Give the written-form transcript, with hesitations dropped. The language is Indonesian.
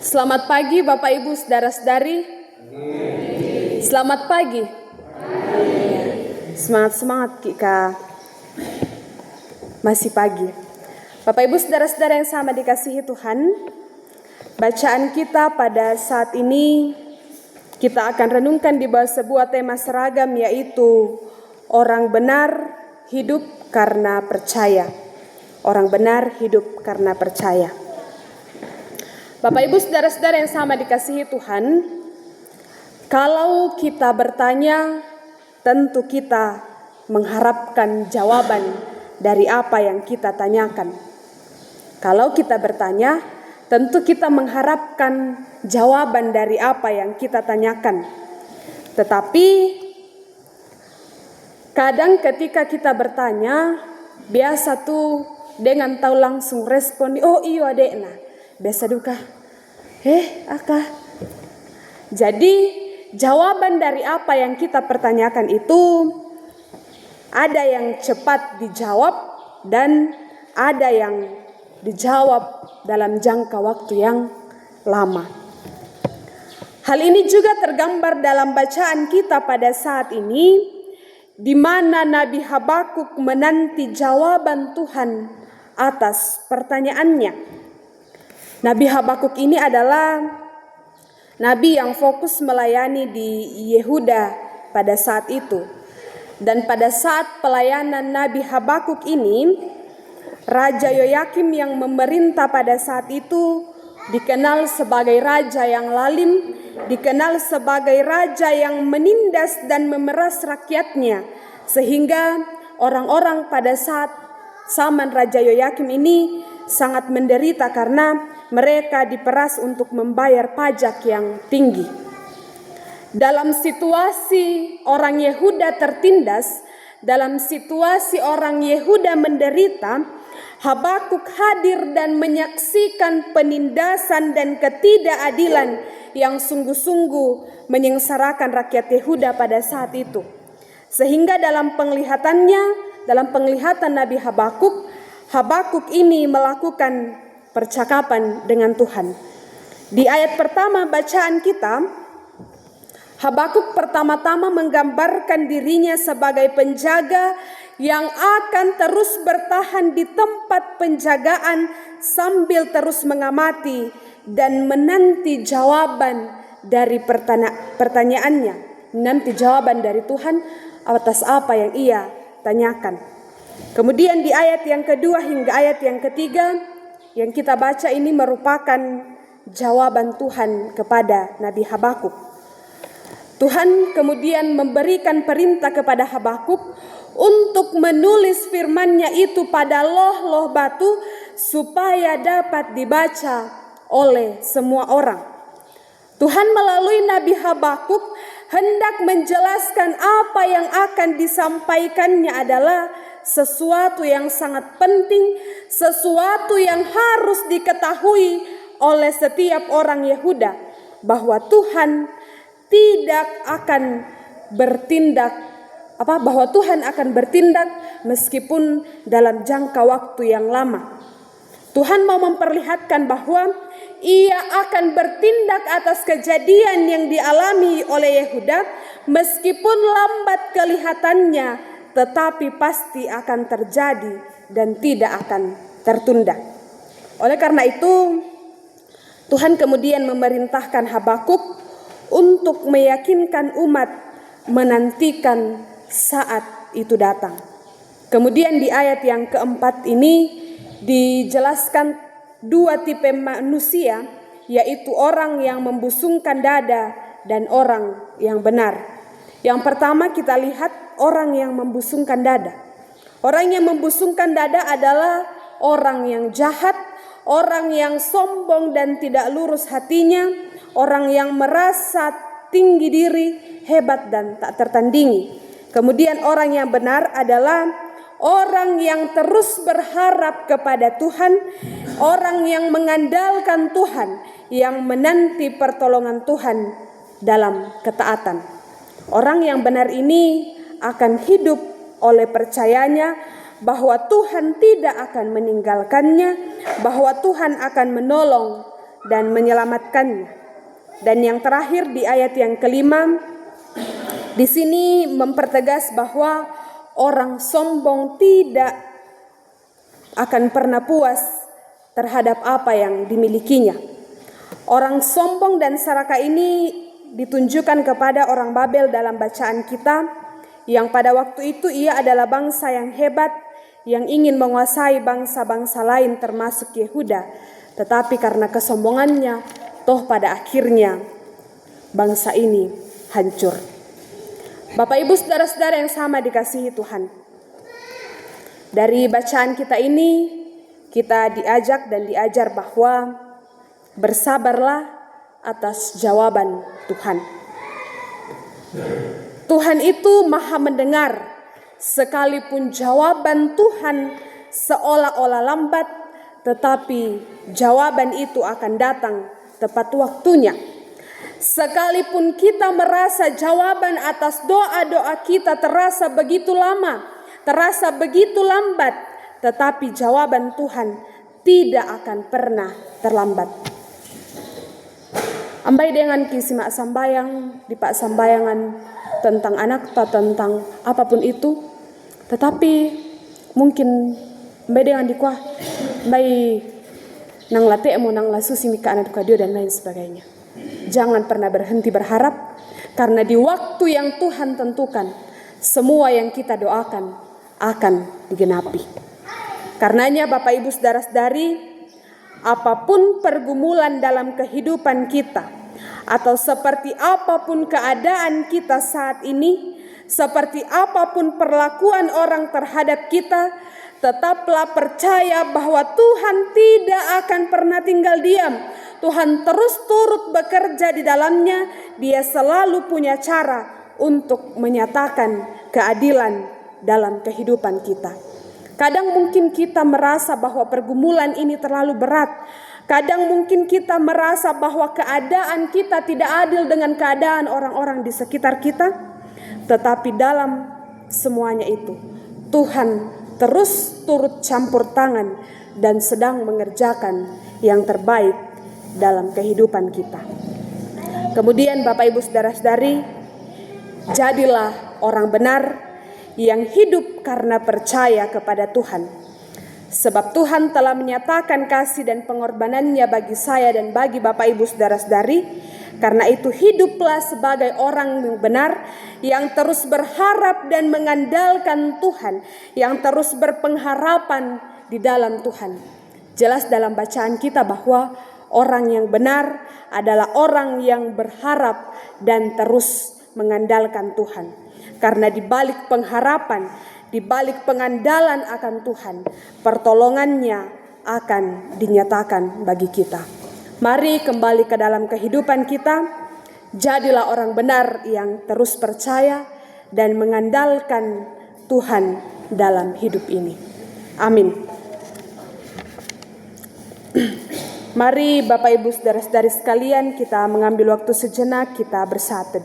Selamat pagi Bapak Ibu saudara-saudari. Selamat pagi. Semangat Kika. Masih pagi. Bapak Ibu saudara-saudara yang sama dikasihi Tuhan, bacaan kita pada saat ini kita akan renungkan di bawah sebuah tema seragam, yaitu orang benar hidup karena percaya. Orang benar hidup karena percaya. Bapak Ibu saudara-saudara yang sama dikasihi Tuhan, kalau kita bertanya, tentu kita mengharapkan jawaban dari apa yang kita tanyakan. Kalau kita bertanya, tentu kita mengharapkan jawaban dari apa yang kita tanyakan. Tetapi kadang ketika kita bertanya, biasa tuh dengan tahu langsung respon, oh iya adekna, biasa duka, akah. Jadi jawaban dari apa yang kita pertanyakan itu ada yang cepat dijawab dan ada yang dijawab dalam jangka waktu yang lama. Hal ini juga tergambar dalam bacaan kita pada saat ini, di mana Nabi Habakuk menanti jawaban Tuhan atas pertanyaannya. Nabi Habakuk ini adalah nabi yang fokus melayani di Yehuda pada saat itu. Dan pada saat pelayanan Nabi Habakuk ini, Raja Yoyakim yang memerintah pada saat itu dikenal sebagai raja yang lalim, dikenal sebagai raja yang menindas dan memeras rakyatnya, sehingga orang-orang pada saat zaman Raja Yoyakim ini sangat menderita karena mereka diperas untuk membayar pajak yang tinggi. Dalam situasi orang Yehuda tertindas, dalam situasi orang Yehuda menderita, Habakuk hadir dan menyaksikan penindasan dan ketidakadilan yang sungguh-sungguh menyengsarakan rakyat Yehuda pada saat itu. Sehingga dalam penglihatannya, dalam penglihatan Nabi Habakuk, Habakuk ini melakukan percakapan dengan Tuhan. Di ayat pertama bacaan kita, Habakuk pertama-tama menggambarkan dirinya sebagai penjaga yang akan terus bertahan di tempat penjagaan sambil terus mengamati dan menanti jawaban dari pertanyaannya, menanti jawaban dari Tuhan atas apa yang ia tanyakan. Kemudian di ayat yang kedua hingga ayat yang ketiga yang kita baca ini merupakan jawaban Tuhan kepada Nabi Habakuk. Tuhan kemudian memberikan perintah kepada Habakuk untuk menulis firman-Nya itu pada loh-loh batu supaya dapat dibaca oleh semua orang. Tuhan melalui Nabi Habakuk hendak menjelaskan apa yang akan disampaikannya adalah sesuatu yang sangat penting, sesuatu yang harus diketahui oleh setiap orang Yehuda, bahwa Tuhan tidak akan bertindak bahwa Tuhan akan bertindak meskipun dalam jangka waktu yang lama. Tuhan mau memperlihatkan bahwa ia akan bertindak atas kejadian yang dialami oleh Yehuda, meskipun lambat kelihatannya, tetapi pasti akan terjadi dan tidak akan tertunda. Oleh karena itu, Tuhan kemudian memerintahkan Habakuk untuk meyakinkan umat menantikan saat itu datang. Kemudian di ayat yang keempat ini dijelaskan dua tipe manusia, yaitu orang yang membusungkan dada dan orang yang benar. Yang pertama kita lihat orang yang membusungkan dada. Orang yang membusungkan dada adalah orang yang jahat, orang yang sombong dan tidak lurus hatinya, orang yang merasa tinggi diri, hebat dan tak tertandingi. Kemudian orang yang benar adalah orang yang terus berharap kepada Tuhan, orang yang mengandalkan Tuhan, yang menanti pertolongan Tuhan dalam ketaatan. Orang yang benar ini akan hidup oleh percayanya bahwa Tuhan tidak akan meninggalkannya, bahwa Tuhan akan menolong dan menyelamatkannya. Dan yang terakhir di ayat yang kelima, di sini mempertegas bahwa orang sombong tidak akan pernah puas terhadap apa yang dimilikinya. Orang sombong dan serakah ini ditunjukkan kepada orang Babel dalam bacaan kita, yang pada waktu itu ia adalah bangsa yang hebat, yang ingin menguasai bangsa-bangsa lain termasuk Yehuda. Tetapi karena kesombongannya, toh pada akhirnya bangsa ini hancur. Bapak Ibu saudara-saudara yang sama dikasihi Tuhan, dari bacaan kita ini kita diajak dan diajar bahwa bersabarlah atas jawaban Tuhan. Tuhan itu maha mendengar, sekalipun jawaban Tuhan seolah-olah lambat, tetapi jawaban itu akan datang tepat waktunya. Sekalipun kita merasa jawaban atas doa-doa kita terasa begitu lama, terasa begitu lambat, tetapi jawaban Tuhan tidak akan pernah terlambat. Ambai dengan kisimak sambayang, di pak sambayangan tentang anak atau tentang apapun itu, tetapi mungkin ambai dengan dikuah, ambai nang latemu nang lasusi mika anak kadio dan lain sebagainya. Jangan pernah berhenti berharap, karena di waktu yang Tuhan tentukan, semua yang kita doakan akan digenapi. Karenanya Bapak Ibu saudara-saudari, apapun pergumulan dalam kehidupan kita, atau seperti apapun keadaan kita saat ini, seperti apapun perlakuan orang terhadap kita, tetaplah percaya bahwa Tuhan tidak akan pernah tinggal diam. Tuhan terus turut bekerja di dalamnya. Dia selalu punya cara untuk menyatakan keadilan dalam kehidupan kita. Kadang mungkin kita merasa bahwa pergumulan ini terlalu berat. Kadang mungkin kita merasa bahwa keadaan kita tidak adil dengan keadaan orang-orang di sekitar kita. Tetapi dalam semuanya itu, Tuhan terus turut campur tangan dan sedang mengerjakan yang terbaik dalam kehidupan kita. Kemudian Bapak Ibu saudara-saudari, jadilah orang benar yang hidup karena percaya kepada Tuhan. Sebab Tuhan telah menyatakan kasih dan pengorbanannya bagi saya dan bagi Bapak Ibu saudara-saudari. Karena itu hiduplah sebagai orang yang benar, yang terus berharap dan mengandalkan Tuhan, yang terus berpengharapan di dalam Tuhan. Jelas dalam bacaan kita bahwa orang yang benar adalah orang yang berharap dan terus mengandalkan Tuhan. Karena di balik pengharapan, di balik pengandalan akan Tuhan, pertolongannya akan dinyatakan bagi kita. Mari kembali ke dalam kehidupan kita, jadilah orang benar yang terus percaya dan mengandalkan Tuhan dalam hidup ini. Amin. Mari Bapak Ibu saudara-saudari sekalian, kita mengambil waktu sejenak, kita bersatu.